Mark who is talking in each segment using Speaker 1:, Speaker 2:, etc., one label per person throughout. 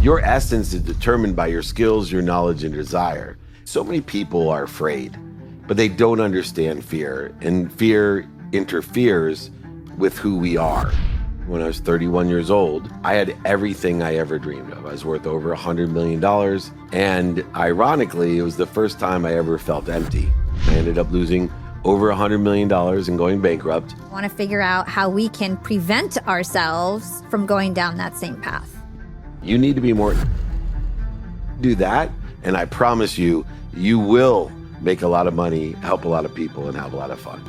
Speaker 1: Your essence is determined by your skills, your knowledge, and desire. So many people are afraid, but they don't understand fear, and fear interferes with who we are. When I was 31 years old, I had everything I ever dreamed of. I was worth over $100 million, and ironically, it was the first time I ever felt empty. I ended up losing over $100 million and going bankrupt.
Speaker 2: I want to figure out how we can prevent ourselves from going down that same path.
Speaker 1: You need to be more. Do that, and I promise you, you will make a lot of money, help a lot of people, and have a lot of fun.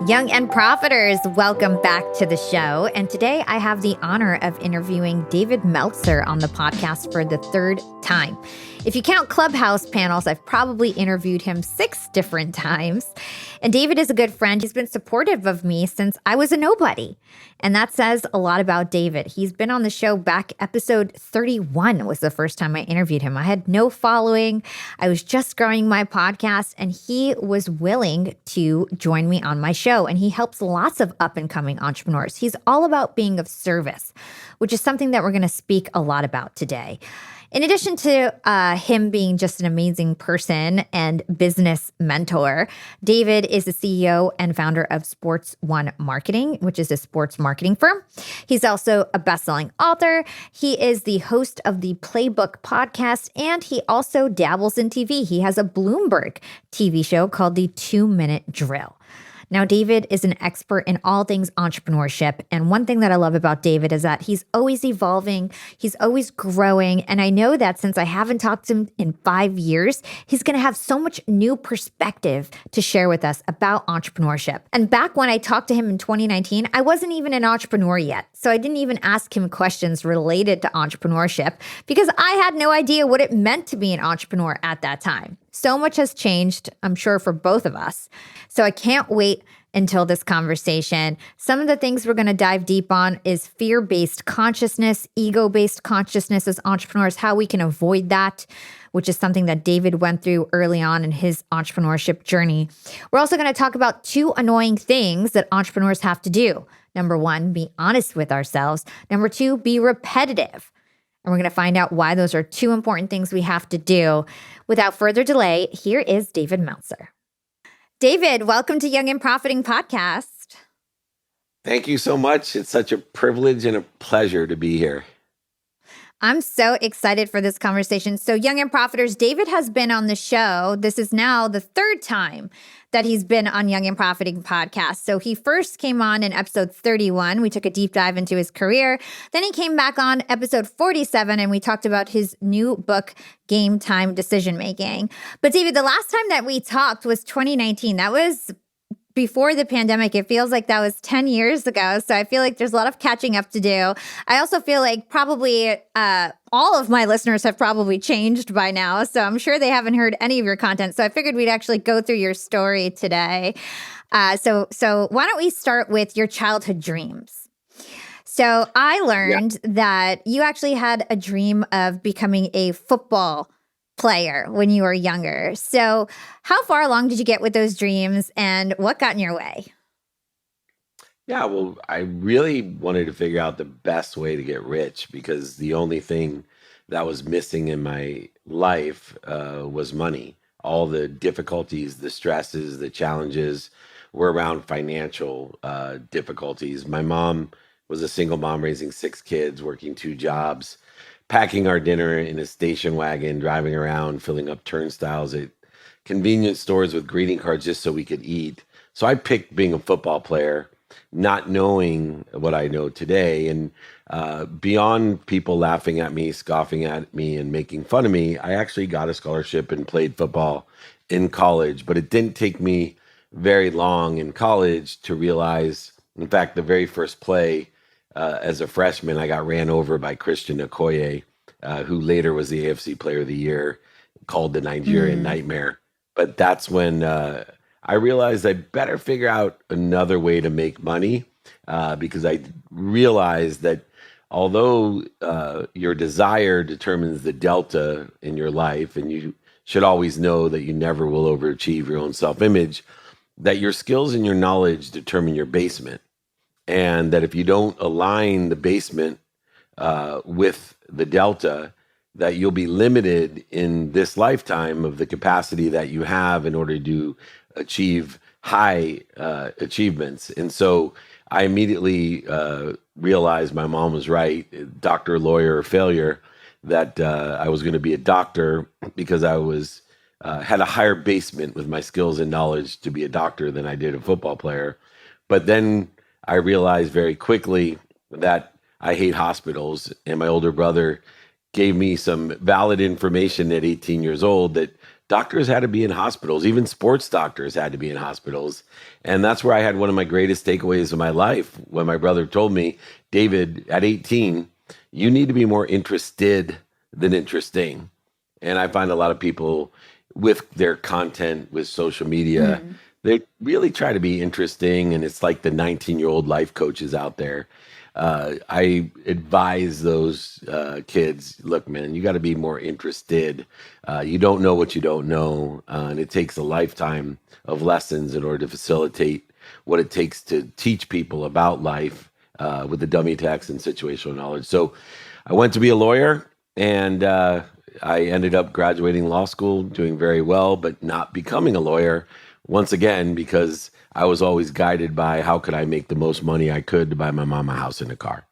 Speaker 2: Young and Profiters, welcome back to the show. And today I have the honor of interviewing David Meltzer on the podcast for the third time. If you count Clubhouse panels, I've probably interviewed him 6 different times. And David is a good friend. He's been supportive of me since I was a nobody. And that says a lot about David. He's been on the show back episode 31 was the first time I interviewed him. I had no following. I was just growing my podcast, and he was willing to join me on my show. And he helps lots of up and coming entrepreneurs. He's all about being of service, which is something that we're going to speak a lot about today. In addition to him being just an amazing person and business mentor, David is the CEO and founder of Sports One Marketing, which is a sports marketing firm. He's also a best-selling author. He is the host of the Playbook podcast, and he also dabbles in TV. He has a Bloomberg TV show called The 2-Minute Drill. Now, David is an expert in all things entrepreneurship. And one thing that I love about David is that he's always evolving. He's always growing. And I know that since I haven't talked to him in 5 years, he's going to have so much new perspective to share with us about entrepreneurship. And back when I talked to him in 2019, I wasn't even an entrepreneur yet. So I didn't even ask him questions related to entrepreneurship because I had no idea what it meant to be an entrepreneur at that time. So much has changed, I'm sure, for both of us. So I can't wait until this conversation. Some of the things we're going to dive deep on is fear-based consciousness, ego-based consciousness as entrepreneurs, how we can avoid that, which is something that David went through early on in his entrepreneurship journey. We're also going to talk about 2 annoying things that entrepreneurs have to do. Number 1, be honest with ourselves. Number 2, be repetitive. And we're going to find out why those are 2 important things we have to do. Without further delay, here is David Meltzer. David, welcome to Young and Profiting Podcast.
Speaker 1: Thank you so much. It's such a privilege and a pleasure to be here.
Speaker 2: I'm so excited for this conversation. So Young and Profiters, David has been on the show. This is now the 3rd time that he's been on Young and Profiting Podcast. So he first came on in episode 31. We took a deep dive into his career. Then he came back on episode 47 and we talked about his new book, Game Time Decision Making. But David, the last time that we talked was 2019. That was before the pandemic. It feels like that was 10 years ago. So I feel like there's a lot of catching up to do. I also feel like probably all of my listeners have probably changed by now. So I'm sure they haven't heard any of your content. So I figured we'd actually go through your story today. So why don't we start with your childhood dreams? So I learned that you actually had a dream of becoming a football player when you were younger. So how far along did you get with those dreams and what got in your way?
Speaker 1: Yeah, well, I really wanted to figure out the best way to get rich because the only thing that was missing in my life was money. All the difficulties, the stresses, the challenges were around financial difficulties. My mom was a single mom raising 6 kids, working 2 jobs, packing our dinner in a station wagon, driving around, filling up turnstiles at convenience stores with greeting cards just so we could eat. So I picked being a football player, not knowing what I know today. And beyond people laughing at me, scoffing at me, and making fun of me, I actually got a scholarship and played football in college. But it didn't take me very long in college to realize, in fact, the very first play, as a freshman, I got ran over by Christian Okoye, who later was the AFC Player of the Year, called the Nigerian Nightmare. But that's when I realized I better figure out another way to make money because I realized that although your desire determines the delta in your life, and you should always know that you never will overachieve your own self-image, that your skills and your knowledge determine your basement, and that if you don't align the basement with the delta, that you'll be limited in this lifetime of the capacity that you have in order to achieve high achievements. And so I immediately realized my mom was right, doctor, lawyer, or failure, that I was going to be a doctor because I was had a higher basement with my skills and knowledge to be a doctor than I did a football player. But then I realized very quickly that I hate hospitals, and my older brother gave me some valid information at 18 years old that doctors had to be in hospitals, even sports doctors had to be in hospitals. And that's where I had one of my greatest takeaways of my life when my brother told me, David, at 18, you need to be more interested than interesting. And I find a lot of people with their content with social media, they really try to be interesting. And it's like the 19-year-old life coaches out there. I advise those kids, look, man, you got to be more interested. You don't know what you don't know. And it takes a lifetime of lessons in order to facilitate what it takes to teach people about life with the dummy text and situational knowledge. So I went to be a lawyer, and I ended up graduating law school, doing very well, but not becoming a lawyer once again, because I was always guided by how could I make the most money I could to buy my mom a house and a car.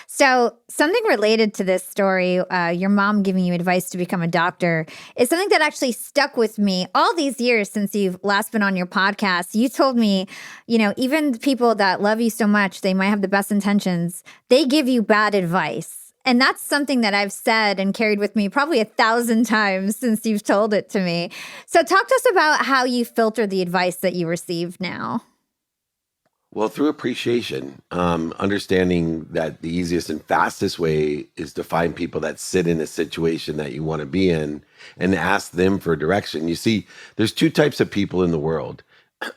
Speaker 2: So something related to this story, your mom giving you advice to become a doctor, is something that actually stuck with me all these years since you've last been on your podcast. You told me, even people that love you so much, they might have the best intentions, they give you bad advice. And that's something that I've said and carried with me probably 1,000 times since you've told it to me. So talk to us about how you filter the advice that you receive now.
Speaker 1: Well, through appreciation, understanding that the easiest and fastest way is to find people that sit in a situation that you want to be in and ask them for direction. You see, there's two types of people in the world.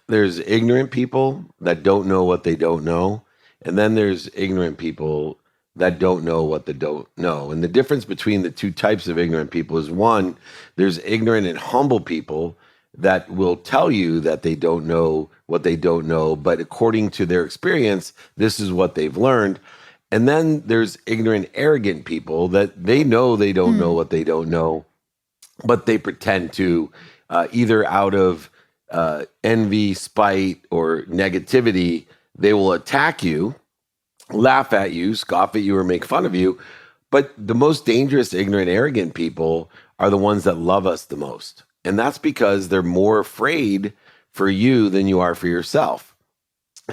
Speaker 1: There's ignorant people that don't know what they don't know. And then there's ignorant people that don't know what they don't know. And the difference between the two types of ignorant people is, one, there's ignorant and humble people that will tell you that they don't know what they don't know, but according to their experience, this is what they've learned. And then there's ignorant, arrogant people that they know they don't know what they don't know, but they pretend to, either out of envy, spite, or negativity, they will attack you, laugh at you, scoff at you, or make fun of you. But the most dangerous, ignorant, arrogant people are the ones that love us the most. And that's because they're more afraid for you than you are for yourself.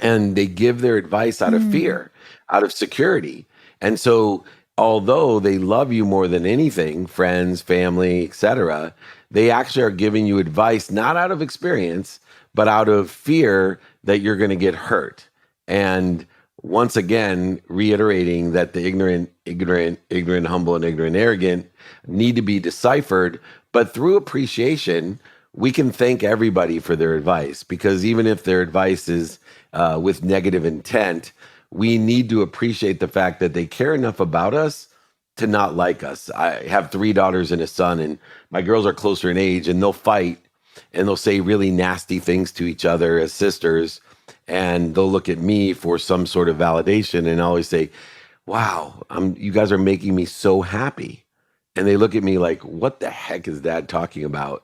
Speaker 1: And they give their advice out of fear, out of security. And so although they love you more than anything, friends, family, etc., they actually are giving you advice not out of experience, but out of fear that you're going to get hurt. And once again, reiterating that the ignorant, humble, and ignorant, arrogant need to be deciphered. But through appreciation, we can thank everybody for their advice, because even if their advice is with negative intent, we need to appreciate the fact that they care enough about us to not like us. I have 3 daughters and a son, and my girls are closer in age, and they'll fight and they'll say really nasty things to each other as sisters. And they'll look at me for some sort of validation, and I always say, wow, you guys are making me so happy. And they look at me like, what the heck is Dad talking about?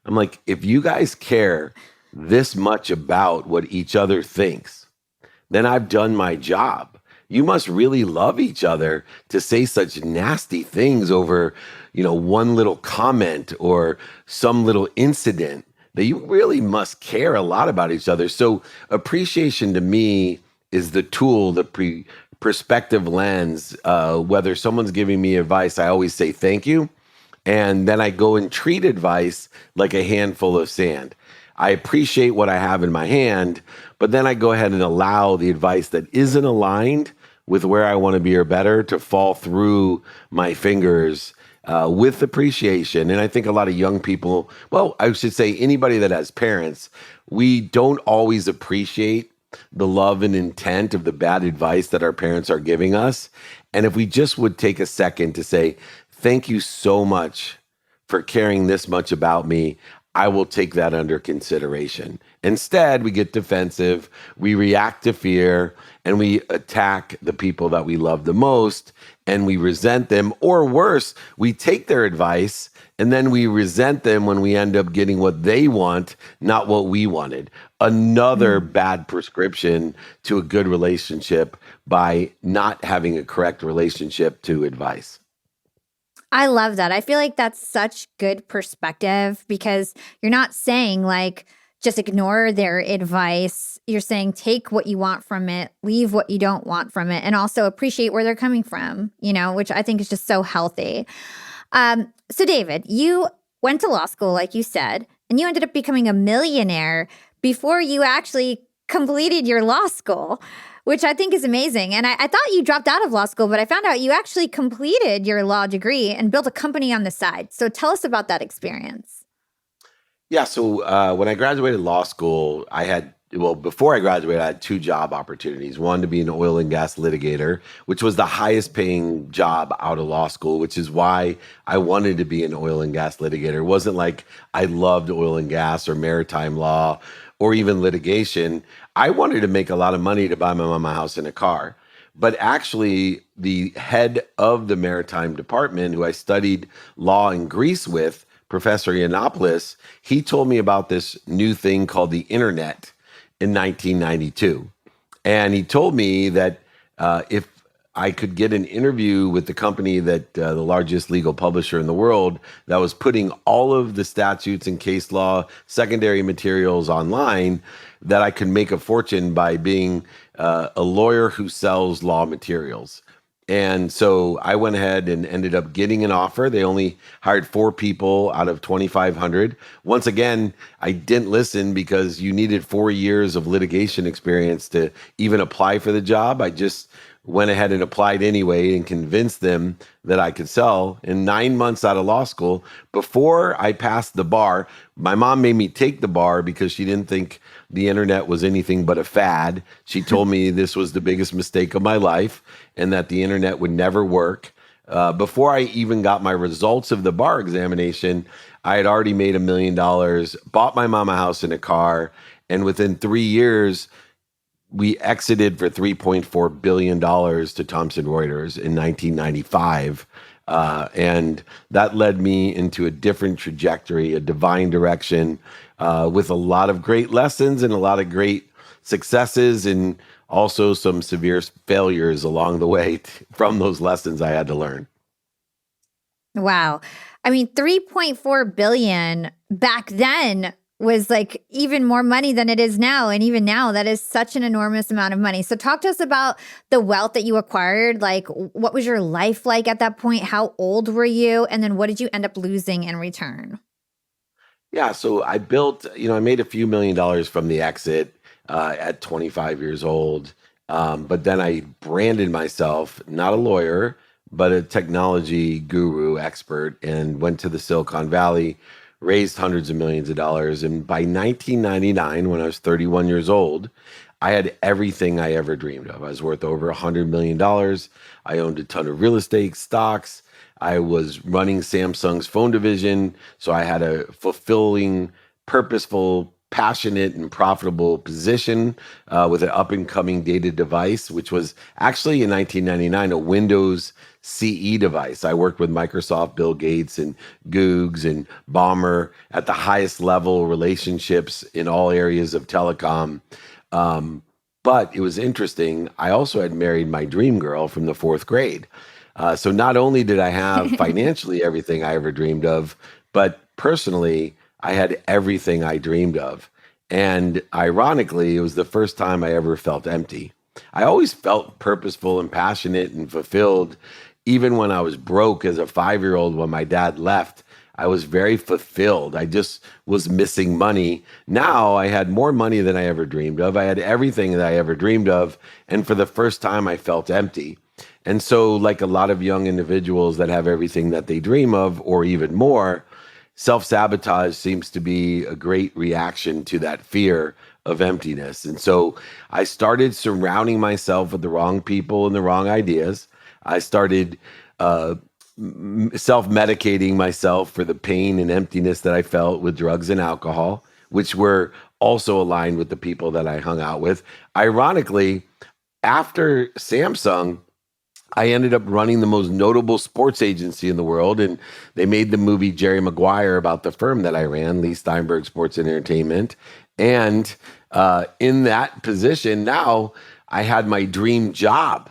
Speaker 1: I'm like, if you guys care this much about what each other thinks, then I've done my job. You must really love each other to say such nasty things over, one little comment or some little incident, that you really must care a lot about each other. So appreciation to me is the tool, the perspective lens. Whether someone's giving me advice, I always say thank you. And then I go and treat advice like a handful of sand. I appreciate what I have in my hand, but then I go ahead and allow the advice that isn't aligned with where I want to be or better to fall through my fingers with appreciation. And I think a lot of young people, well, I should say anybody that has parents, we don't always appreciate the love and intent of the bad advice that our parents are giving us. And if we just would take a second to say, thank you so much for caring this much about me. I will take that under consideration. Instead, we get defensive, we react to fear, and we attack the people that we love the most, and we resent them. Or worse, we take their advice and then we resent them when we end up getting what they want, not what we wanted. Another
Speaker 2: Mm.
Speaker 1: bad prescription to a good relationship by not having a correct relationship to advice.
Speaker 2: I love that. I feel like that's such good perspective because you're not saying like just ignore their advice. You're saying take what you want from it, leave what you don't want from it, and also appreciate where they're coming from, which I think is just so healthy. So, David, you went to law school, like you said, and you ended up becoming a millionaire before you actually completed your law school, which I think is amazing. And I thought you dropped out of law school, but I found out you actually completed your law degree and built a company on the side. So, tell us about that experience.
Speaker 1: Yeah, so when I graduated law school, before I graduated, I had two job opportunities. One to be an oil and gas litigator, which was the highest paying job out of law school, which is why I wanted to be an oil and gas litigator. It wasn't like I loved oil and gas or maritime law or even litigation. I wanted to make a lot of money to buy my mama a house and a car. But actually, the head of the maritime department, who I studied law in Greece with, Professor Yiannopoulos, he told me about this new thing called the internet in 1992. And he told me that if I could get an interview with the company that the largest legal publisher in the world that was putting all of the statutes and case law, secondary materials online, that I could make a fortune by being a lawyer who sells law materials. And so I went ahead and ended up getting an offer. They only hired 4 people out of 2,500. Once again, I didn't listen because you needed 4 years of litigation experience to even apply for the job. I just went ahead and applied anyway and convinced them that I could sell. In 9 months out of law school, before I passed the bar, my mom made me take the bar because she didn't think the internet was anything but a fad. She told me this was the biggest mistake of my life and that the internet would never work. Before I even got my results of the bar examination, I had already made $1 million, bought my mom a house and a car, and within 3 years, we exited for $3.4 billion to Thomson Reuters in 1995. And that led me into a different trajectory, a divine direction, with a lot of great lessons and a lot of great successes, and also some severe failures along the way from those lessons I had to learn.
Speaker 2: Wow. I mean, 3.4 billion back then was like even more money than it is now. And even now, that is such an enormous amount of money. So, talk to us about the wealth that you acquired. Like, what was your life like at that point? How old were you? And then what did you end up losing in return?
Speaker 1: Yeah, so I made a few $1 million from the exit at 25 years old. But then I branded myself, not a lawyer, but a technology guru expert, and went to the Silicon Valley, raised hundreds of millions of dollars. And by 1999, when I was 31 years old, I had everything I ever dreamed of. I was worth over $100 million. I owned a ton of real estate stocks. I was running Samsung's phone division. So I had a fulfilling, purposeful, passionate, and profitable position with an up and coming data device, which was actually in 1999 a Windows CE device. I worked with Microsoft, Bill Gates, and Googs and Bomber at the highest level relationships in all areas of telecom. But it was interesting. I also had married my dream girl from the fourth grade. So not only did I have financially everything I ever dreamed of, but personally, I had everything I dreamed of. And ironically, it was the first time I ever felt empty. I always felt purposeful and passionate and fulfilled. Even when I was broke as a 5 year old, when my dad left, I was very fulfilled. I just was missing money. Now I had more money than I ever dreamed of. I had everything that I ever dreamed of. And for the first time, I felt empty. And so, like a lot of young individuals that have everything that they dream of, or even more, self-sabotage seems to be a great reaction to that fear of emptiness. And so I started surrounding myself with the wrong people and the wrong ideas. I started self-medicating myself for the pain and emptiness that I felt with drugs and alcohol, which were also aligned with the people that I hung out with. Ironically, after Samsung, I ended up running the most notable sports agency in the world, and they made the movie Jerry Maguire about the firm that I ran, Leigh Steinberg Sports and Entertainment. And in that position, now I had my dream job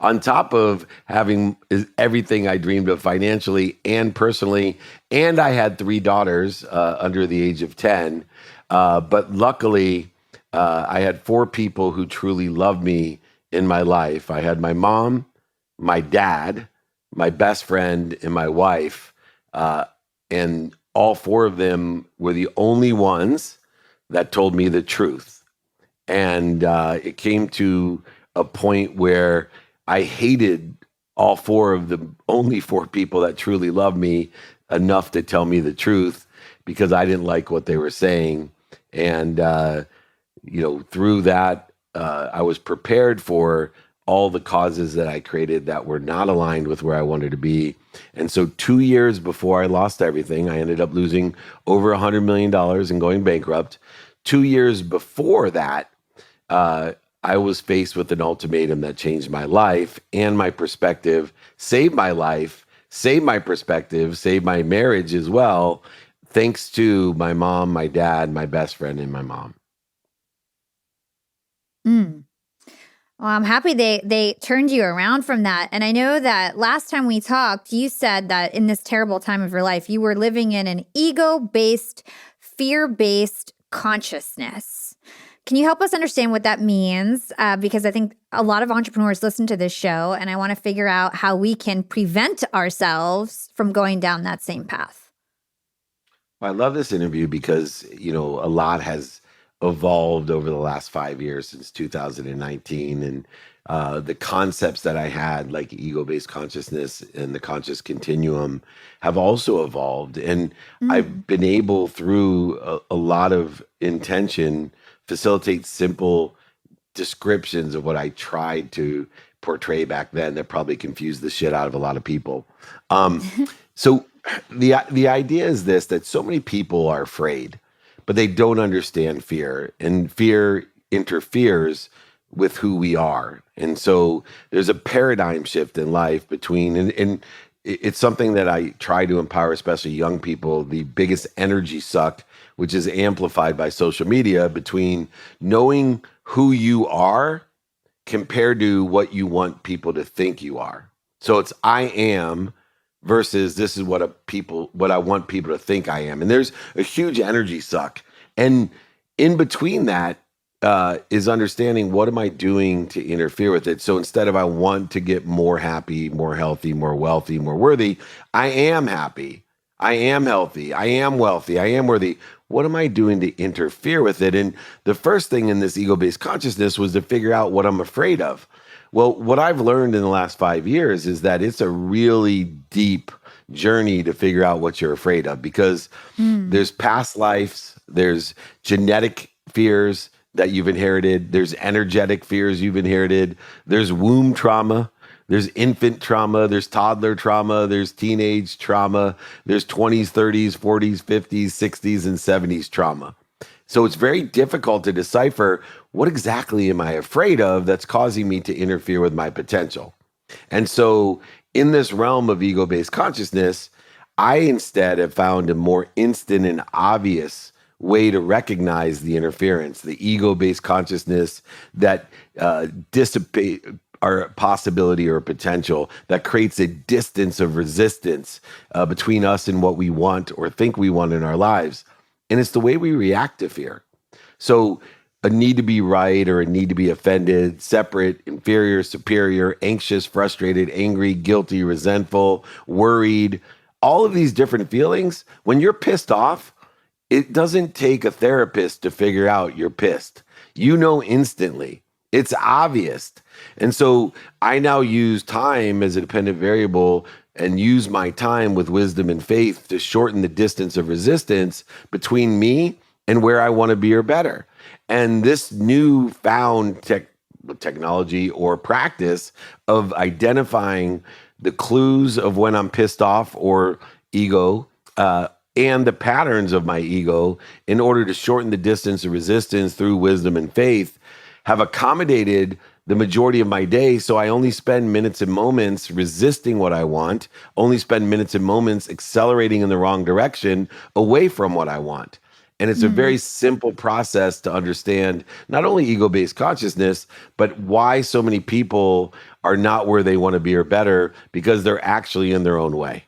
Speaker 1: on top of having everything I dreamed of financially and personally. And I had three daughters under the age of 10. But luckily, I had four people who truly loved me in my life. I had my mom, my dad, my best friend, and my wife. And all four of them were the only ones that told me the truth. And it came to a point where I hated all four of the only four people that truly loved me enough to tell me the truth because I didn't like what they were saying. And, through that, I was prepared for all the causes that I created that were not aligned with where I wanted to be. And so 2 years before I lost everything, I ended up losing over $100 million and going bankrupt. 2 years before that, I was faced with an ultimatum that changed my life and my perspective, saved my life, saved my perspective, saved my marriage as well, thanks to my mom, my dad, my best friend, and my mom.
Speaker 2: Well, I'm happy they turned you around from that. And I know that last time we talked, you said that in this terrible time of your life, you were living in an ego-based, fear-based consciousness. Can you help us understand what that means? Because I think a lot of entrepreneurs listen to this show, and I want to figure out how we can prevent ourselves from going down that same path.
Speaker 1: Well, I love this interview because, a lot has evolved over the last 5 years since 2019. And the concepts that I had, like ego-based consciousness and the conscious continuum, have also evolved. And I've been able, through a lot of intention, facilitate simple descriptions of what I tried to portray back then that probably confused the shit out of a lot of people. So the idea is this, that so many people are afraid, but they don't understand fear, and fear interferes with who we are. And so there's a paradigm shift in life between, and it's something that I try to empower, especially young people, the biggest energy suck, which is amplified by social media, between knowing who you are compared to what you want people to think you are. So it's I am versus this is what I want people to think I am. And there's a huge energy suck. And in between that is understanding, what am I doing to interfere with it? So instead of I want to get more happy, more healthy, more wealthy, more worthy, I am happy, I am healthy, I am wealthy, I am worthy. What am I doing to interfere with it? And the first thing in this ego-based consciousness was to figure out what I'm afraid of. Well, what I've learned in the last 5 years is that it's a really deep journey to figure out what you're afraid of, because there's past lives, there's genetic fears that you've inherited, there's energetic fears you've inherited, there's womb trauma, there's infant trauma, there's toddler trauma, there's teenage trauma, there's 20s, 30s, 40s, 50s, 60s, and 70s trauma. So it's very difficult to decipher, what exactly am I afraid of that's causing me to interfere with my potential? And so in this realm of ego-based consciousness, I instead have found a more instant and obvious way to recognize the interference, the ego-based consciousness that dissipate our possibility or potential, that creates a distance of resistance between us and what we want or think we want in our lives. And it's the way we react to fear. So a need to be right or a need to be offended, separate, inferior, superior, anxious, frustrated, angry, guilty, resentful, worried, all of these different feelings, when you're pissed off, it doesn't take a therapist to figure out you're pissed. You know instantly. It's obvious. And so I now use time as a dependent variable and use my time with wisdom and faith to shorten the distance of resistance between me and where I want to be or better. And this newfound technology or practice of identifying the clues of when I'm pissed off or ego, and the patterns of my ego in order to shorten the distance of resistance through wisdom and faith have accommodated the majority of my day. So I only spend minutes and moments resisting what I want, only spend minutes and moments accelerating in the wrong direction away from what I want. And it's a very simple process to understand not only ego-based consciousness, but why so many people are not where they want to be or better, because they're actually in their own way.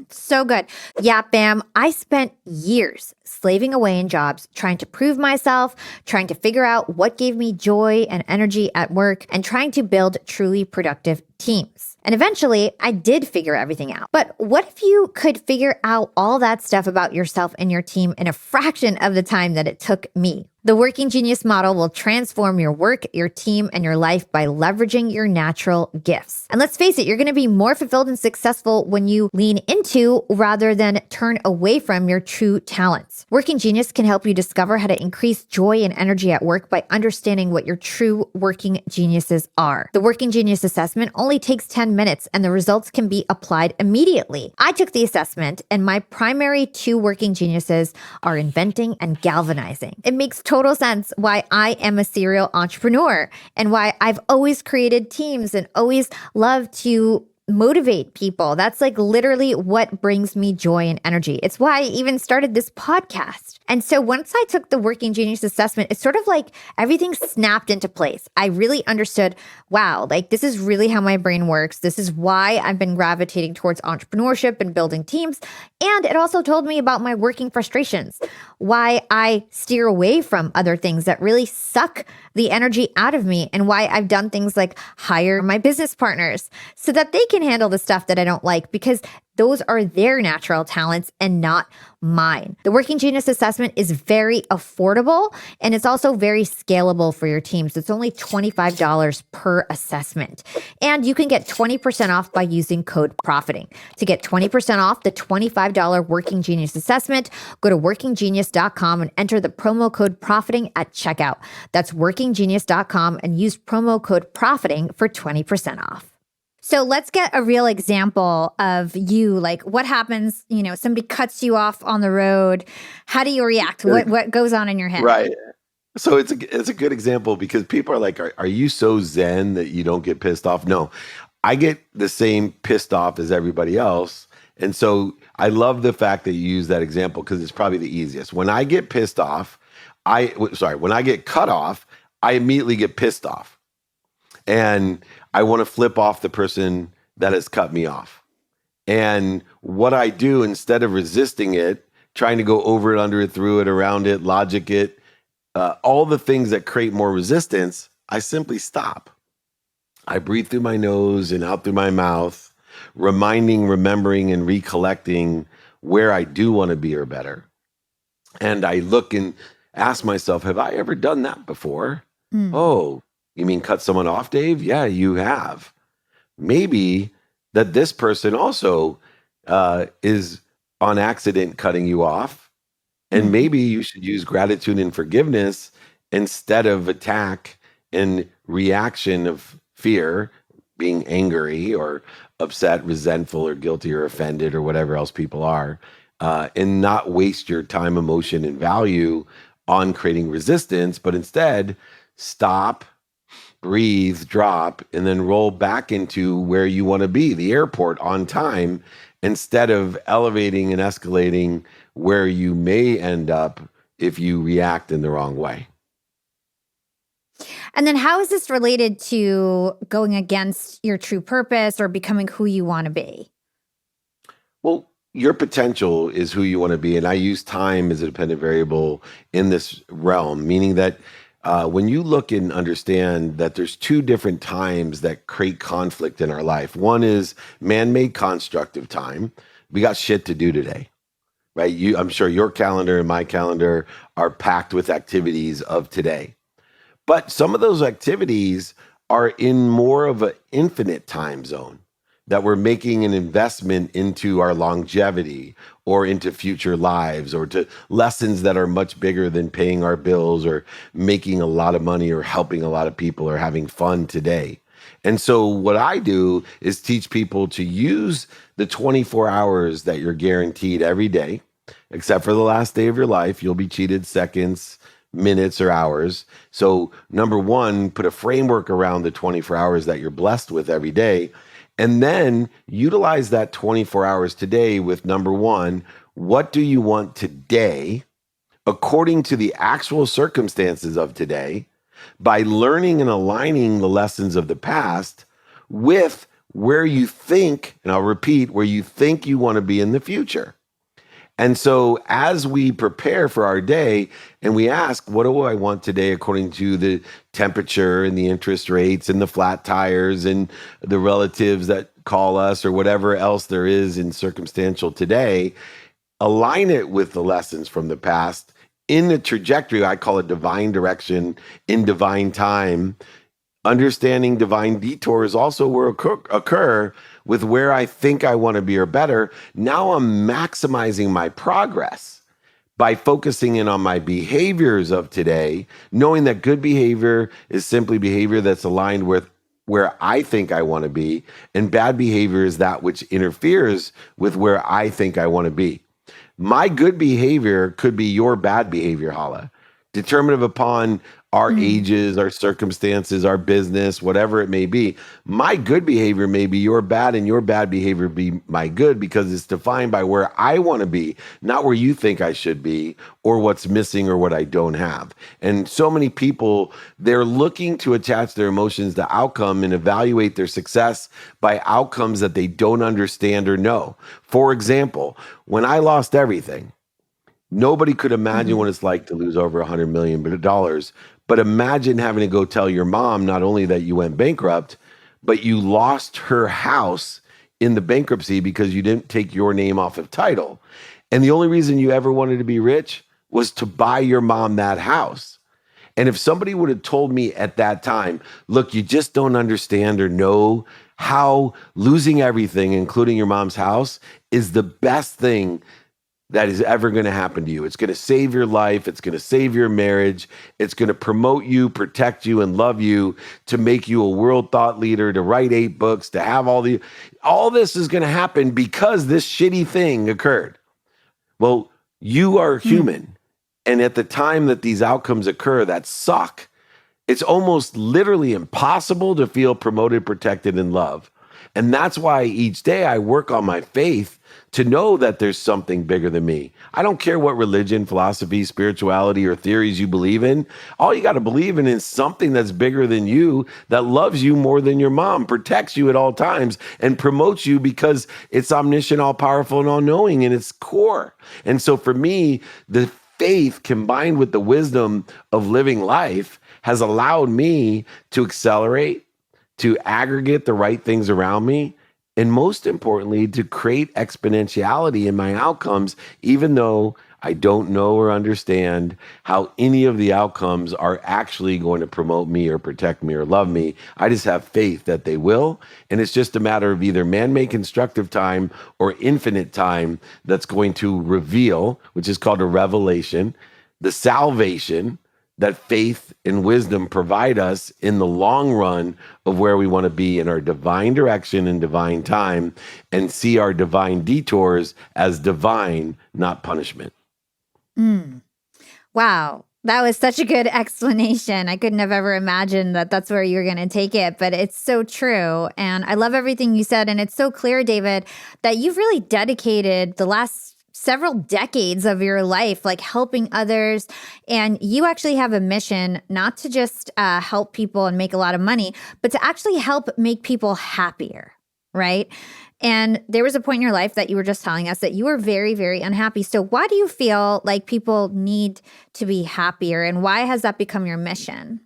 Speaker 2: So good. Yeah, Bam. I spent years slaving away in jobs, trying to prove myself, trying to figure out what gave me joy and energy at work, and trying to build truly productive teams. And eventually, I did figure everything out. But what if you could figure out all that stuff about yourself and your team in a fraction of the time that it took me? The Working Genius model will transform your work, your team, and your life by leveraging your natural gifts. And let's face it, you're going to be more fulfilled and successful when you lean into rather than turn away from your true talents. Working Genius can help you discover how to increase joy and energy at work by understanding what your true working geniuses are. The Working Genius assessment only takes 10 minutes and the results can be applied immediately. I took the assessment and my primary two working geniuses are inventing and galvanizing. It makes total sense why I am a serial entrepreneur and why I've always created teams and always loved to motivate people. That's like literally what brings me joy and energy. It's why I even started this podcast. And so once I took the Working Genius assessment, it's sort of like everything snapped into place. I really understood, wow, like this is really how my brain works. This is why I've been gravitating towards entrepreneurship and building teams. And it also told me about my working frustrations, why I steer away from other things that really suck the energy out of me, and why I've done things like hire my business partners so that they can handle the stuff that I don't like, because those are their natural talents and not mine. The Working Genius assessment is very affordable and it's also very scalable for your team. So it's only $25 per assessment. And you can get 20% off by using code PROFITING. To get 20% off the $25 Working Genius assessment, go to workinggenius.com and enter the promo code PROFITING at checkout. That's workinggenius.com and use promo code PROFITING for 20% off. So let's get a real example of you. Like, what happens, somebody cuts you off on the road. How do you react? What goes on in your head?
Speaker 1: Right. So it's a good example, because people are like, are you so zen that you don't get pissed off? No, I get the same pissed off as everybody else. And so I love the fact that you use that example, because it's probably the easiest. When I get pissed off, when I get cut off, I immediately get pissed off. And I want to flip off the person that has cut me off. And what I do, instead of resisting it, trying to go over it, under it, through it, around it, logic it, all the things that create more resistance, I simply stop. I breathe through my nose and out through my mouth, remembering, and recollecting where I do want to be or better. And I look and ask myself, have I ever done that before? Oh, you mean cut someone off, Dave? Yeah, you have. Maybe that this person also is on accident cutting you off. And maybe you should use gratitude and forgiveness instead of attack and reaction of fear, being angry or upset, resentful or guilty or offended or whatever else people are, and not waste your time, emotion, and value on creating resistance, but instead stop, breathe, drop, and then roll back into where you want to be, the airport, on time, instead of elevating and escalating where you may end up if you react in the wrong way.
Speaker 2: And then how is this related to going against your true purpose or becoming who you want to be?
Speaker 1: Well, your potential is who you want to be. And I use time as a dependent variable in this realm, meaning that when you look and understand that there's two different times that create conflict in our life. One is man-made construct of time. We got shit to do today, right? I'm sure your calendar and my calendar are packed with activities of today. But some of those activities are in more of an infinite time zone, that we're making an investment into our longevity or into future lives or to lessons that are much bigger than paying our bills or making a lot of money or helping a lot of people or having fun today. And so what I do is teach people to use the 24 hours that you're guaranteed every day, except for the last day of your life. You'll be cheated seconds, minutes, or hours. So, number one, put a framework around the 24 hours that you're blessed with every day. And then utilize that 24 hours today with number one, what do you want today according to the actual circumstances of today by learning and aligning the lessons of the past with where you think, and I'll repeat, where you think you want to be in the future. And so as we prepare for our day and we ask, what do I want today according to the temperature and the interest rates and the flat tires and the relatives that call us or whatever else there is in circumstantial today, align it with the lessons from the past in the trajectory. I call it divine direction in divine time. Understanding divine detours also will occur with where I think I want to be or better. Now I'm maximizing my progress by focusing in on my behaviors of today, knowing that good behavior is simply behavior that's aligned with where I think I want to be, and bad behavior is that which interferes with where I think I want to be. My good behavior could be your bad behavior, Hala, determinative upon our ages, our circumstances, our business, whatever it may be. My good behavior may be your bad, and your bad behavior be my good, because it's defined by where I want to be, not where you think I should be or what's missing or what I don't have. And so many people, they're looking to attach their emotions to outcome and evaluate their success by outcomes that they don't understand or know. For example, when I lost everything, nobody could imagine what it's like to lose over $100 million. But imagine having to go tell your mom not only that you went bankrupt, but you lost her house in the bankruptcy because you didn't take your name off of title. And the only reason you ever wanted to be rich was to buy your mom that house. And if somebody would have told me at that time, look, you just don't understand or know how losing everything, including your mom's house, is the best thing that is ever going to happen to you. It's going to save your life. It's going to save your marriage. It's going to promote you, protect you, and love you, to make you a world thought leader, to write 8 books, to have all this is going to happen because this shitty thing occurred. Well, you are human. And at the time that these outcomes occur that suck, it's almost literally impossible to feel promoted, protected, and loved. And that's why each day I work on my faith to know that there's something bigger than me. I don't care what religion, philosophy, spirituality, or theories you believe in. All you got to believe in is something that's bigger than you, that loves you more than your mom, protects you at all times, and promotes you because it's omniscient, all-powerful, and all-knowing in its core. And so for me, the faith combined with the wisdom of living life has allowed me to accelerate, to aggregate the right things around me, and most importantly, to create exponentiality in my outcomes, even though I don't know or understand how any of the outcomes are actually going to promote me or protect me or love me. I just have faith that they will. And it's just a matter of either man-made constructive time or infinite time that's going to reveal, which is called a revelation, the salvation that faith and wisdom provide us in the long run of where we want to be in our divine direction and divine time, and see our divine detours as divine, not punishment.
Speaker 2: Wow. That was such a good explanation. I couldn't have ever imagined that that's where you were going to take it, but it's so true. And I love everything you said. And it's so clear, David, that you've really dedicated the last several decades of your life, like helping others. And you actually have a mission not to just help people and make a lot of money, but to actually help make people happier, right? And there was a point in your life that you were just telling us that you were very, very unhappy. So why do you feel like people need to be happier, and why has that become your mission?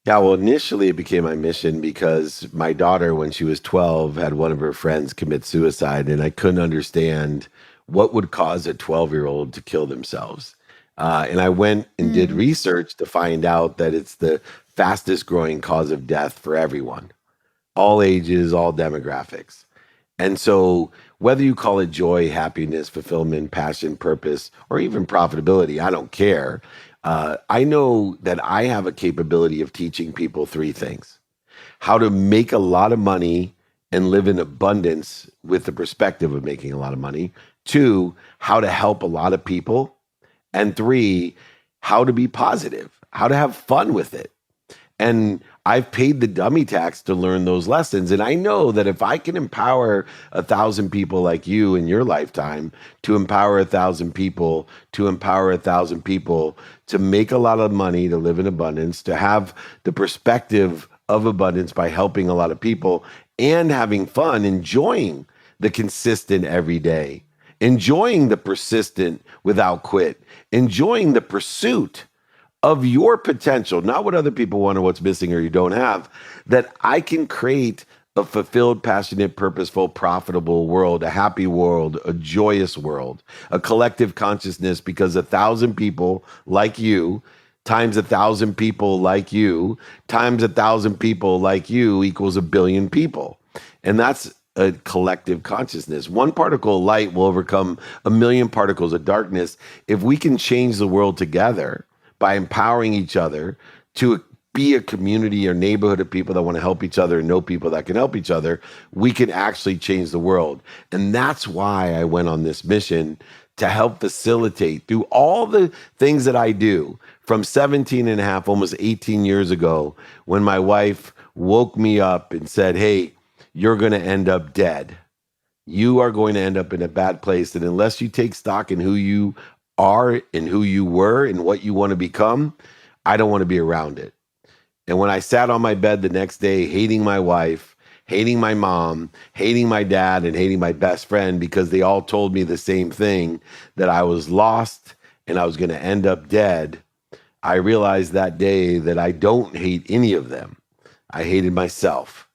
Speaker 1: Yeah, well, initially it became my mission because my daughter, when she was 12, had one of her friends commit suicide, and I couldn't understand what would cause a 12-year-old to kill themselves. And I went and did research to find out that it's the fastest growing cause of death for everyone, all ages, all demographics. And so whether you call it joy, happiness, fulfillment, passion, purpose, or even profitability, I don't care. I know that I have a capability of teaching people 3 things. how to make a lot of money and live in abundance with the perspective of making a lot of money. Two, how to help a lot of people. And three, how to be positive, how to have fun with it. And I've paid the dummy tax to learn those lessons. And I know that if I can empower 1,000 people like you in your lifetime to empower 1,000 people, to empower 1,000 people to make a lot of money, to live in abundance, to have the perspective of abundance by helping a lot of people and having fun, enjoying the consistent every day, enjoying the persistent without quit, enjoying the pursuit of your potential, not what other people want or what's missing or you don't have, that I can create a fulfilled, passionate, purposeful, profitable world, a happy world, a joyous world, a collective consciousness, because 1,000 people like you times 1,000 people like you times 1,000 people like you equals 1,000,000,000 people. And that's a collective consciousness. One particle of light will overcome 1,000,000 particles of darkness. If we can change the world together by empowering each other to be a community or neighborhood of people that want to help each other and know people that can help each other, we can actually change the world. And that's why I went on this mission to help facilitate through all the things that I do from 17 and a half, almost 18 years ago, when my wife woke me up and said, hey, you're going to end up dead. You are going to end up in a bad place. And unless you take stock in who you are and who you were and what you want to become, I don't want to be around it. And when I sat on my bed the next day, hating my wife, hating my mom, hating my dad, and hating my best friend because they all told me the same thing, that I was lost and I was going to end up dead, I realized that day that I don't hate any of them. I hated myself.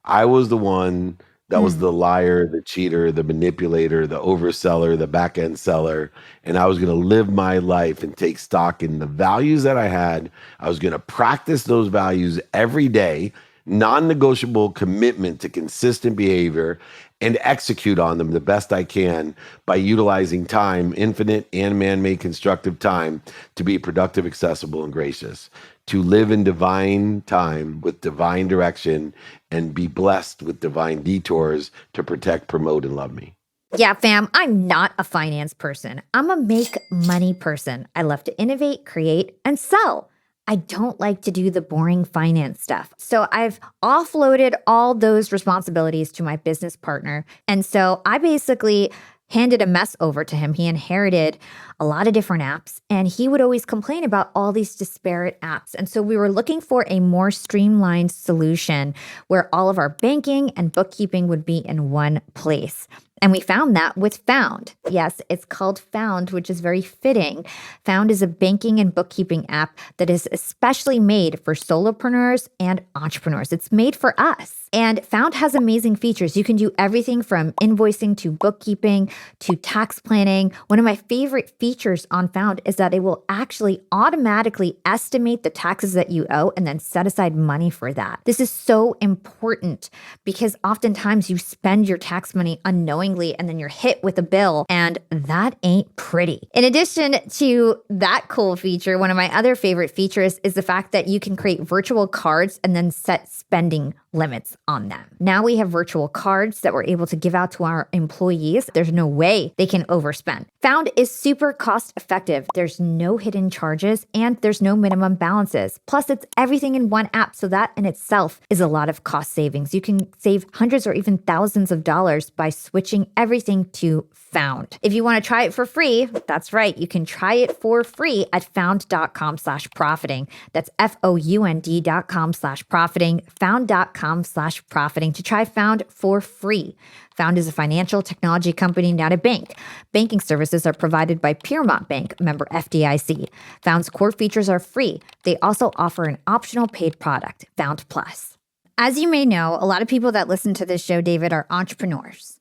Speaker 1: I was the one that was the liar, the cheater, the manipulator, the overseller, the back end seller. And I was going to live my life and take stock in the values that I had. I was going to practice those values every day, non-negotiable commitment to consistent behavior, and execute on them the best I can by utilizing time, infinite and man-made constructive time, to be productive, accessible, and gracious, to live in divine time with divine direction and be blessed with divine detours to protect, promote, and love me.
Speaker 2: Yeah, fam, I'm not a finance person. I'm a make money person. I love to innovate, create, and sell. I don't like to do the boring finance stuff. So I've offloaded all those responsibilities to my business partner. And so I basically handed a mess over to him. He inherited a lot of different apps, and he would always complain about all these disparate apps. And so we were looking for a more streamlined solution where all of our banking and bookkeeping would be in one place. And we found that with Found. Yes, it's called Found, which is very fitting. Found is a banking and bookkeeping app that is especially made for solopreneurs and entrepreneurs. It's made for us. And Found has amazing features. You can do everything from invoicing to bookkeeping to tax planning. One of my favorite features on Found is that it will actually automatically estimate the taxes that you owe and then set aside money for that. This is so important because oftentimes you spend your tax money unknowingly and then you're hit with a bill, and that ain't pretty. In addition to that cool feature, one of my other favorite features is the fact that you can create virtual cards and then set spending limits on them. Now we have virtual cards that we're able to give out to our employees. There's no way they can overspend. Found is super cost effective. There's no hidden charges and there's no minimum balances. Plus, it's everything in one app. So that in itself is a lot of cost savings. You can save hundreds or even thousands of dollars by switching everything to Found. If you want to try it for free, that's right. You can try it for free at found.com/profiting. That's FOUND.com/profiting, found.com/profiting to try Found for free. Found is a financial technology company, not a bank. Banking services are provided by Piermont Bank, member FDIC. Found's core features are free. They also offer an optional paid product, Found Plus. As you may know, a lot of people that listen to this show, David, are entrepreneurs.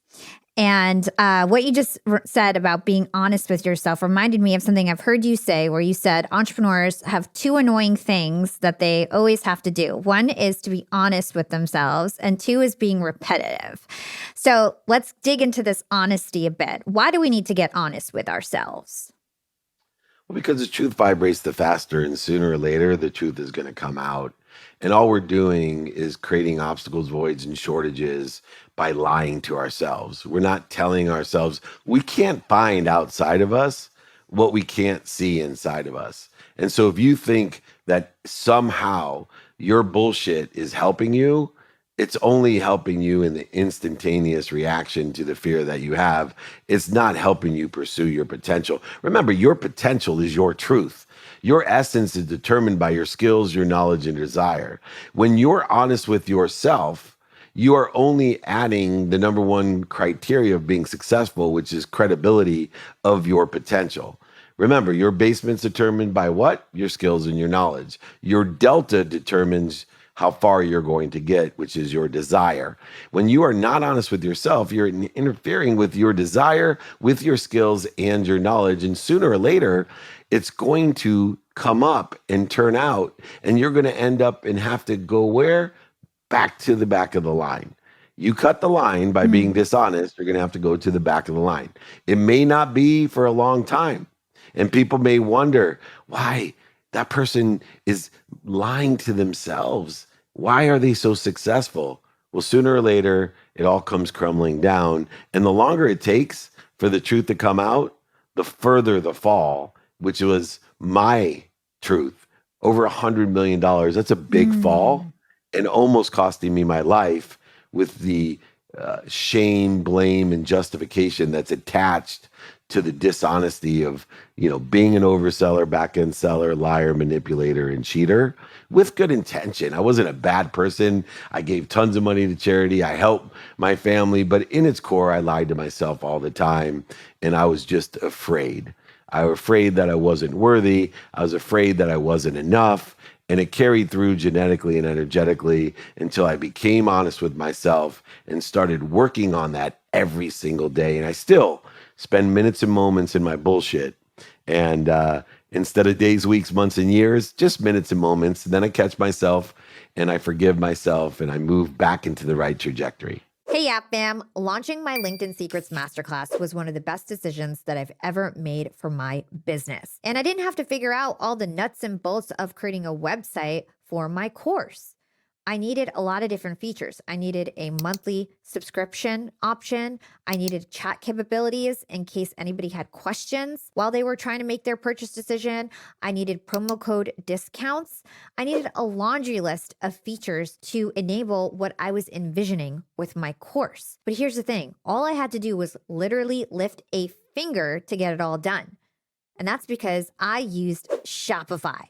Speaker 2: And what you just said about being honest with yourself reminded me of something I've heard you say, where you said entrepreneurs have two annoying things that they always have to do. One is to be honest with themselves, and two is being repetitive. So let's dig into this honesty a bit. Why do we need to get honest with ourselves?
Speaker 1: Well, because the truth vibrates the faster, and sooner or later, the truth is going to come out. And all we're doing is creating obstacles, voids, and shortages by lying to ourselves. We're not telling ourselves we can't find outside of us what we can't see inside of us. And so if you think that somehow your bullshit is helping you, it's only helping you in the instantaneous reaction to the fear that you have. It's not helping you pursue your potential. Remember, your potential is your truth. Your essence is determined by your skills, your knowledge, and desire. When you're honest with yourself, you are only adding the number one criteria of being successful, which is credibility of your potential. Remember, your basement's determined by what? Your skills and your knowledge. Your delta determines how far you're going to get, which is your desire. When you are not honest with yourself, you're interfering with your desire, with your skills and your knowledge. And sooner or later, it's going to come up and turn out, and you're going to end up and have to go where? Back to the back of the line. You cut the line by being dishonest, you're going to have to go to the back of the line. It may not be for a long time. And people may wonder why that person is lying to themselves. Why are they so successful? Well, sooner or later, it all comes crumbling down. And the longer it takes for the truth to come out, the further the fall, which was my truth. Over $100 million. That's a big fall, and almost costing me my life with the shame, blame, and justification that's attached to the dishonesty of, being an overseller, back-end seller, liar, manipulator, and cheater with good intention. I wasn't a bad person. I gave tons of money to charity. I helped my family, but in its core, I lied to myself all the time, and I was just afraid. I was afraid that I wasn't worthy. I was afraid that I wasn't enough. And it carried through genetically and energetically until I became honest with myself and started working on that every single day. And I still spend minutes and moments in my bullshit. And instead of days, weeks, months, and years, just minutes and moments. And then I catch myself and I forgive myself and I move back into the right trajectory.
Speaker 2: Hey, App Fam. Launching my LinkedIn Secrets Masterclass was one of the best decisions that I've ever made for my business. And I didn't have to figure out all the nuts and bolts of creating a website for my course. I needed a lot of different features. I needed a monthly subscription option. I needed chat capabilities in case anybody had questions while they were trying to make their purchase decision. I needed promo code discounts. I needed a laundry list of features to enable what I was envisioning with my course. But here's the thing. All I had to do was literally lift a finger to get it all done. And that's because I used Shopify.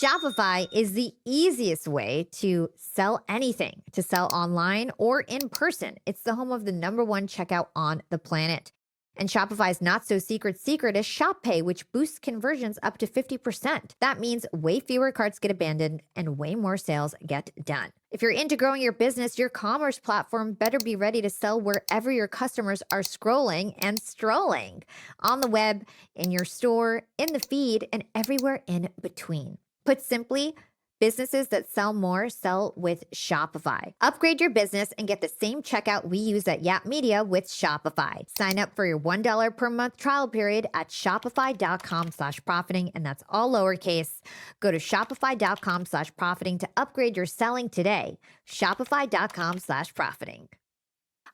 Speaker 2: Shopify is the easiest way to sell anything, to sell online or in person. It's the home of the number one checkout on the planet. And Shopify's not so secret is Shop Pay, which boosts conversions up to 50%. That means way fewer carts get abandoned and way more sales get done. If you're into growing your business, your commerce platform better be ready to sell wherever your customers are scrolling and strolling, on the web, in your store, in the feed, and everywhere in between. Put simply, businesses that sell more sell with Shopify. Upgrade your business and get the same checkout we use at Yap Media with Shopify. Sign up for your $1 per month trial period at shopify.com/profiting, and that's all lowercase. Go to shopify.com/profiting to upgrade your selling today. Shopify.com/profiting.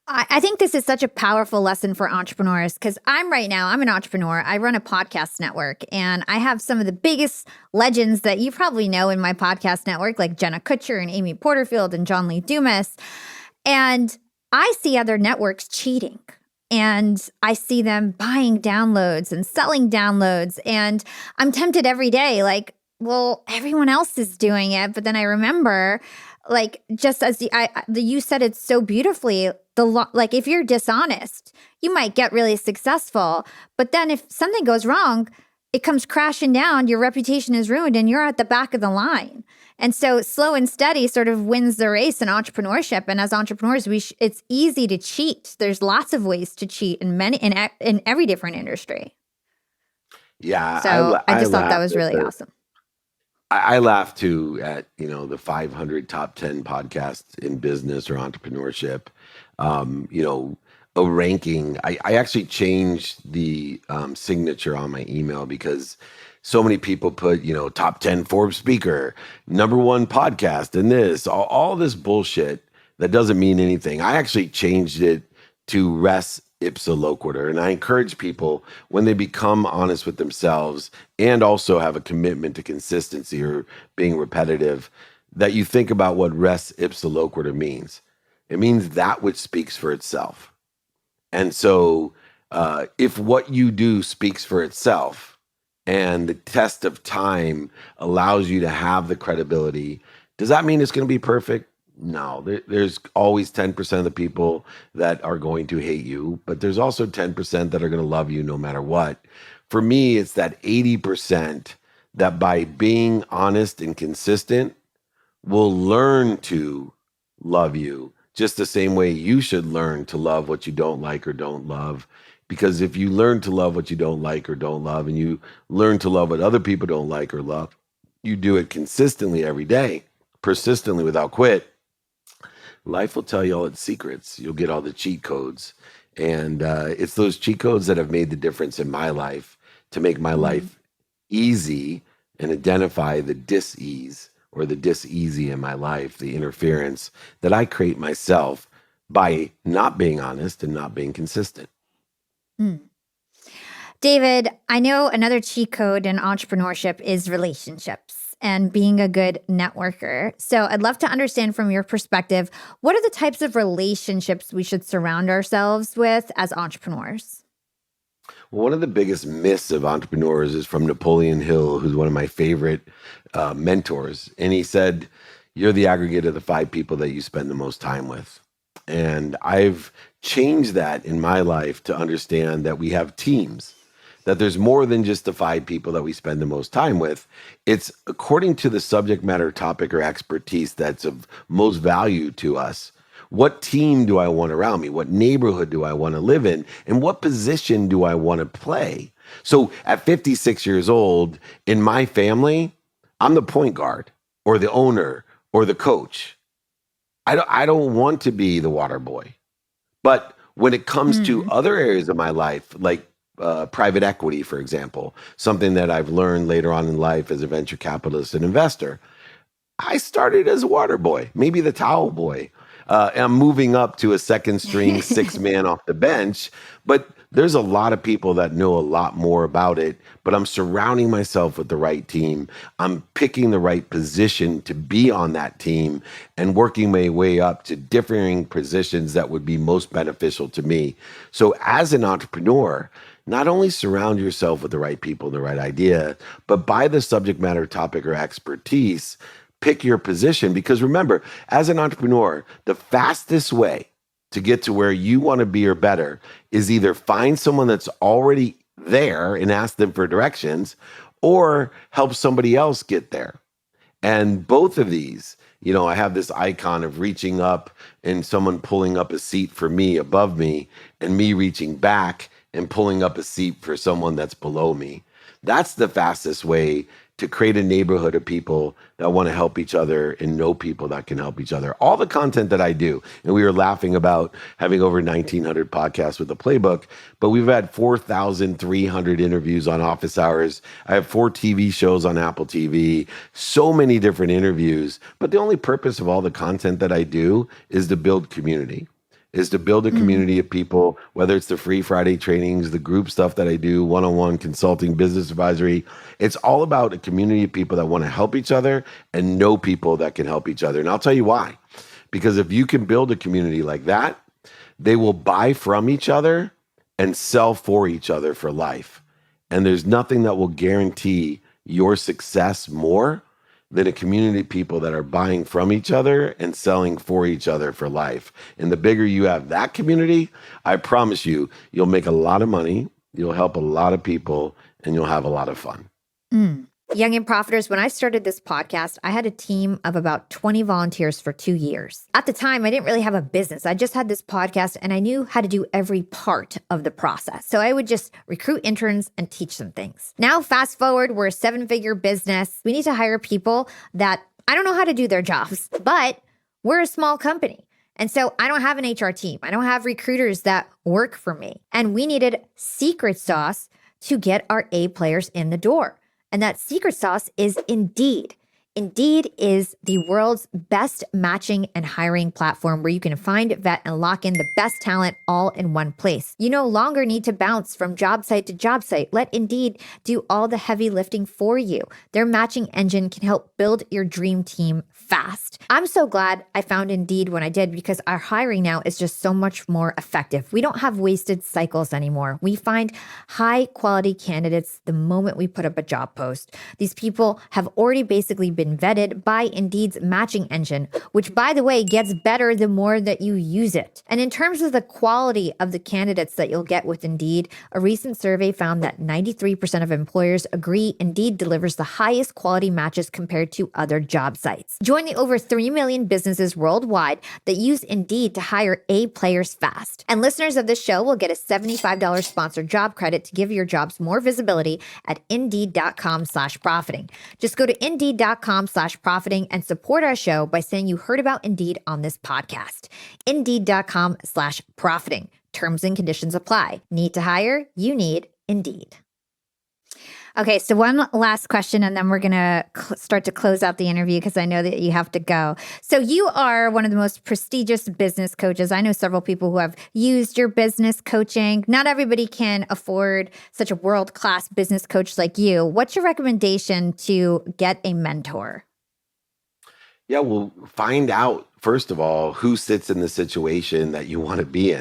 Speaker 2: I think this is such a powerful lesson for entrepreneurs because I'm an entrepreneur. I run a podcast network and I have some of the biggest legends that you probably know in my podcast network, like Jenna Kutcher and Amy Porterfield and John Lee Dumas. And I see other networks cheating and I see them buying downloads and selling downloads. And I'm tempted every day, like, well, everyone else is doing it. But then I remember, like, just as you said it so beautifully, like if you're dishonest, you might get really successful. But then if something goes wrong, it comes crashing down, your reputation is ruined and you're at the back of the line. And so slow and steady sort of wins the race in entrepreneurship. And as entrepreneurs, it's easy to cheat. There's lots of ways to cheat in every different industry.
Speaker 1: Yeah.
Speaker 2: So I just thought that was really awesome.
Speaker 1: I laugh too at, the 500 top 10 podcasts in business or entrepreneurship. A ranking. I actually changed the signature on my email because so many people put, top 10 Forbes speaker, number one podcast, and all this bullshit that doesn't mean anything. I actually changed it to res ipsa loquitur. And I encourage people when they become honest with themselves and also have a commitment to consistency or being repetitive, that you think about what res ipsa loquitur means. It means that which speaks for itself. And so if what you do speaks for itself and the test of time allows you to have the credibility, does that mean it's going to be perfect? No, there's always 10% of the people that are going to hate you, but there's also 10% that are going to love you no matter what. For me, it's that 80% that by being honest and consistent will learn to love you just the same way you should learn to love what you don't like or don't love. Because if you learn to love what you don't like or don't love, and you learn to love what other people don't like or love, you do it consistently every day, persistently without quit, life will tell you all its secrets. You'll get all the cheat codes. And it's those cheat codes that have made the difference in my life to make my life easy and identify the dis-ease or the dis-easy in my life, the interference that I create myself by not being honest and not being consistent.
Speaker 2: David, I know another cheat code in entrepreneurship is relationships and being a good networker. So I'd love to understand from your perspective, what are the types of relationships we should surround ourselves with as entrepreneurs?
Speaker 1: Well, one of the biggest myths of entrepreneurs is from Napoleon Hill, who's one of my favorite mentors. And he said, you're the aggregate of the 5 people that you spend the most time with. And I've changed that in my life to understand that we have teams, that there's more than just the 5 people that we spend the most time with. It's according to the subject matter, topic, or expertise that's of most value to us. What team do I want around me? What neighborhood do I want to live in? And what position do I want to play? So at 56 years old, in my family, I'm the point guard or the owner or the coach. I don't want to be the water boy. But when it comes to other areas of my life, like private equity, for example, something that I've learned later on in life as a venture capitalist and investor, I started as a water boy, maybe the towel boy. I'm moving up to a second string, 6 man off the bench. But there's a lot of people that know a lot more about it, but I'm surrounding myself with the right team. I'm picking the right position to be on that team and working my way up to differing positions that would be most beneficial to me. So as an entrepreneur, not only surround yourself with the right people, the right idea, but by the subject matter, topic, or expertise, pick your position. Because remember, as an entrepreneur, the fastest way to get to where you want to be or better is either find someone that's already there and ask them for directions, or help somebody else get there. And both of these, I have this icon of reaching up and someone pulling up a seat for me above me, and me reaching back and pulling up a seat for someone that's below me. That's the fastest way to create a neighborhood of people that want to help each other and know people that can help each other. All the content that I do, and we were laughing about having over 1,900 podcasts with the Playbook, but we've had 4,300 interviews on Office Hours. I have 4 TV shows on Apple TV, so many different interviews. But the only purpose of all the content that I do is to build community. Is to build a community of people, whether it's the free Friday trainings, the group stuff that I do, one-on-one consulting, business advisory. It's all about a community of people that want to help each other and know people that can help each other. And I'll tell you why. Because if you can build a community like that, they will buy from each other and sell for each other for life. And there's nothing that will guarantee your success more than a community of people that are buying from each other and selling for each other for life. And the bigger you have that community, I promise you, you'll make a lot of money, you'll help a lot of people, and you'll have a lot of fun.
Speaker 2: Young and Profiters, when I started this podcast, I had a team of about 20 volunteers for 2 years. At the time, I didn't really have a business. I just had this podcast and I knew how to do every part of the process. So I would just recruit interns and teach them things. Now, fast forward, we're a 7-figure business. We need to hire people that I don't know how to do their jobs, but we're a small company. And so I don't have an HR team. I don't have recruiters that work for me. And we needed secret sauce to get our A players in the door. And that secret sauce is Indeed. Indeed is the world's best matching and hiring platform where you can find, vet, and lock in the best talent all in one place. You no longer need to bounce from job site to job site. Let Indeed do all the heavy lifting for you. Their matching engine can help build your dream team fast. I'm so glad I found Indeed when I did because our hiring now is just so much more effective. We don't have wasted cycles anymore. We find high quality candidates the moment we put up a job post. These people have already basically been vetted by Indeed's matching engine, which, by the way, gets better the more that you use it. And in terms of the quality of the candidates that you'll get with Indeed, a recent survey found that 93% of employers agree Indeed delivers the highest quality matches compared to other job sites. Join the over 3 million businesses worldwide that use Indeed to hire A players fast. And listeners of this show will get a $75 sponsored job credit to give your jobs more visibility at Indeed.com/profiting. Just go to Indeed.com/profiting and support our show by saying you heard about Indeed on this podcast. Indeed.com/profiting. Terms and conditions apply. Need to hire? You need Indeed. Okay, so one last question, and then we're going to start to close out the interview because I know that you have to go. So you are one of the most prestigious business coaches. I know several people who have used your business coaching. Not everybody can afford such a world-class business coach like you. What's your recommendation to get a mentor?
Speaker 1: Yeah, well, find out, first of all, who sits in the situation that you want to be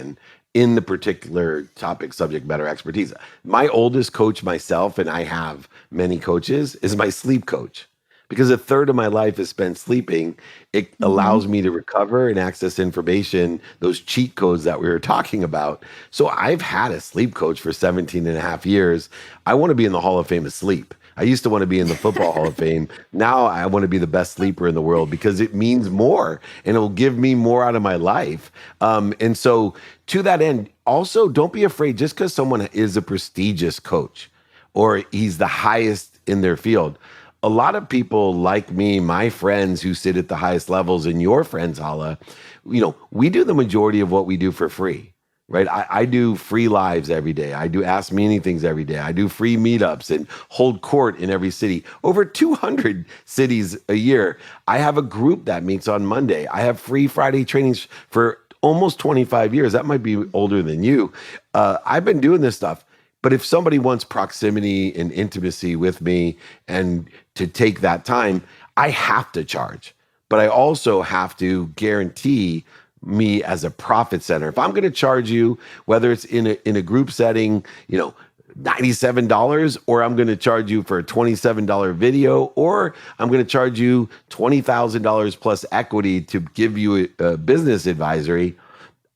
Speaker 1: in the particular topic, subject matter expertise. My oldest coach myself, and I have many coaches, is my sleep coach. Because a third of my life is spent sleeping, it allows me to recover and access information, those cheat codes that we were talking about. So I've had a sleep coach for 17 and a half years. I want to be in the Hall of Fame of sleep. I used to want to be in the Football Hall of Fame. Now I want to be the best sleeper in the world because it means more and it'll give me more out of my life. And so to that end, also don't be afraid just because someone is a prestigious coach or he's the highest in their field. A lot of people like me, my friends who sit at the highest levels and your friends, Hala, we do the majority of what we do for free. Right. I do free lives every day. I do Ask Me Anythings every day. I do free meetups and hold court in every city. Over 200 cities a year. I have a group that meets on Monday. I have free Friday trainings for almost 25 years. That might be older than you. I've been doing this stuff. But if somebody wants proximity and intimacy with me and to take that time, I have to charge. But I also have to guarantee me as a profit center. If I'm going to charge you, whether it's in a group setting, $97, or I'm going to charge you for a $27 video, or I'm going to charge you $20,000 plus equity to give you a business advisory,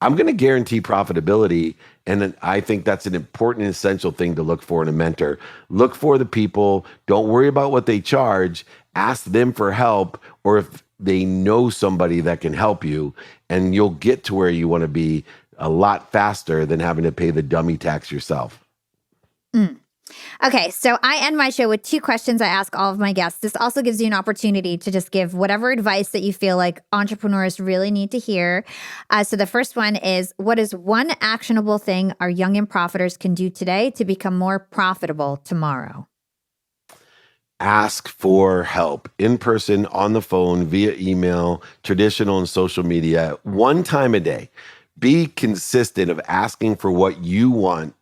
Speaker 1: I'm going to guarantee profitability. And I think that's an important, essential thing to look for in a mentor. Look for the people. Don't worry about what they charge. Ask them for help, or if they know somebody that can help you, and you'll get to where you want to be a lot faster than having to pay the dummy tax yourself.
Speaker 2: Okay, so I end my show with 2 questions I ask all of my guests. This also gives you an opportunity to just give whatever advice that you feel like entrepreneurs really need to hear. So the first one is, what is one actionable thing our young and profiters can do today to become more profitable tomorrow?
Speaker 1: Ask for help in person, on the phone, via email, traditional and social media, one time a day. Be consistent of asking for what you want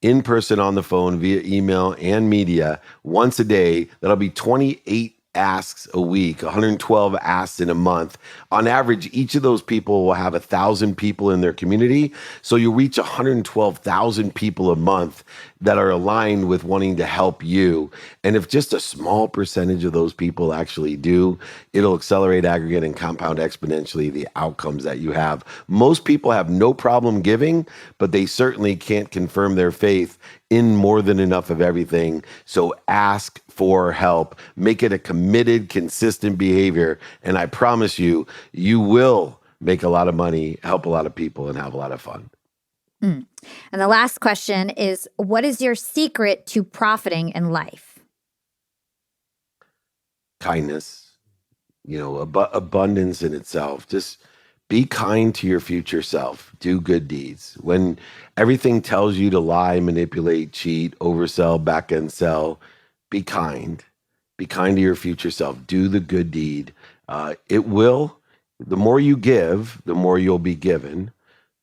Speaker 1: in person, on the phone, via email and media once a day. That'll be 28 asks a week, 112 asks in a month. On average, each of those people will have 1,000 people in their community. So you'll reach 112,000 people a month that are aligned with wanting to help you. And if just a small percentage of those people actually do, it'll accelerate, aggregate, and compound exponentially the outcomes that you have. Most people have no problem giving, but they certainly can't confirm their faith in more than enough of everything. So ask for help. Make it a committed, consistent behavior. And I promise you, you will make a lot of money, help a lot of people, and have a lot of fun.
Speaker 2: And the last question is, what is your secret to profiting in life?
Speaker 1: Kindness, abundance in itself. Just be kind to your future self. Do good deeds. When everything tells you to lie, manipulate, cheat, oversell, back end sell, be kind. Be kind to your future self. Do the good deed. It will, the more you give, the more you'll be given.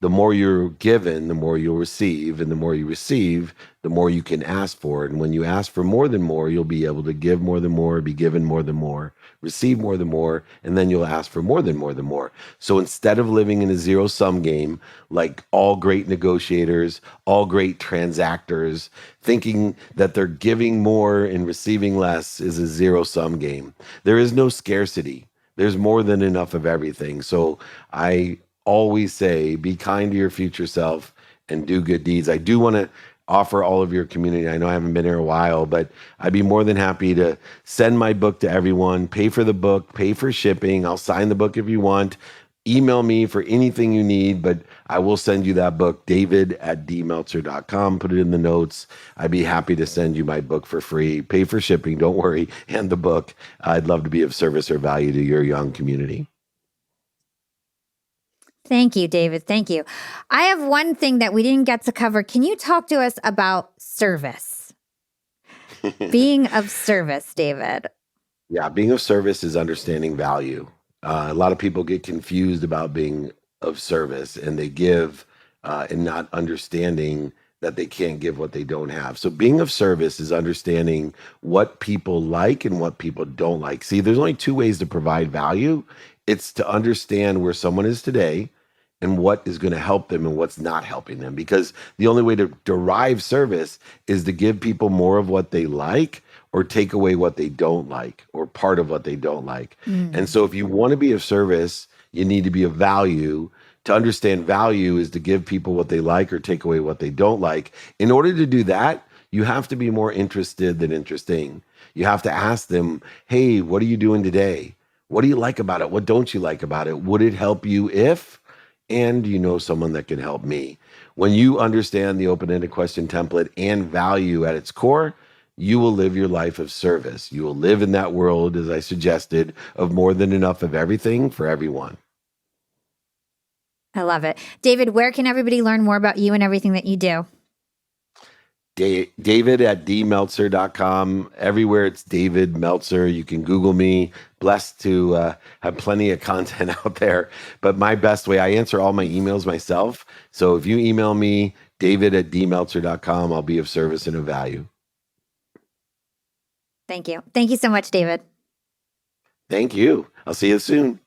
Speaker 1: The more you're given, the more you'll receive. And the more you receive, the more you can ask for. And when you ask for more than more, you'll be able to give more than more, be given more than more, receive more than more, and then you'll ask for more than more than more. So instead of living in a zero sum game, like all great negotiators, all great transactors, thinking that they're giving more and receiving less is a zero sum game. There is no scarcity. There's more than enough of everything. So I always say, be kind to your future self and do good deeds. I do want to offer all of your community. I know I haven't been here a while, but I'd be more than happy to send my book to everyone, pay for the book, pay for shipping. I'll sign the book if you want. Email me for anything you need, but I will send you that book, david@dmeltzer.com. Put it in the notes. I'd be happy to send you my book for free. Pay for shipping, don't worry, and the book. I'd love to be of service or value to your young community.
Speaker 2: Thank you, David. Thank you. I have one thing that we didn't get to cover. Can you talk to us about service? Being of service, David.
Speaker 1: Yeah, being of service is understanding value. A lot of people get confused about being of service and they give and not understanding that they can't give what they don't have. So being of service is understanding what people like and what people don't like. See, there's only two ways to provide value. It's to understand where someone is today and what is going to help them and what's not helping them. Because the only way to derive service is to give people more of what they like or take away what they don't like or part of what they don't like. And so if you want to be of service, you need to be of value. To understand value is to give people what they like or take away what they don't like. In order to do that, you have to be more interested than interesting. You have to ask them, hey, what are you doing today? What do you like about it? What don't you like about it? Would it help you if? And you know someone that can help me. When you understand the open-ended question template and value at its core, you will live your life of service. You will live in that world, as I suggested, of more than enough of everything for everyone.
Speaker 2: I love it. David, where can everybody learn more about you and everything that you do?
Speaker 1: David@dmeltzer.com. Everywhere it's David Meltzer. You can Google me. Blessed to have plenty of content out there. But my best way, I answer all my emails myself. So if you email me, David@dmeltzer.com, I'll be of service and of value.
Speaker 2: Thank you. Thank you so much, David.
Speaker 1: Thank you. I'll see you soon.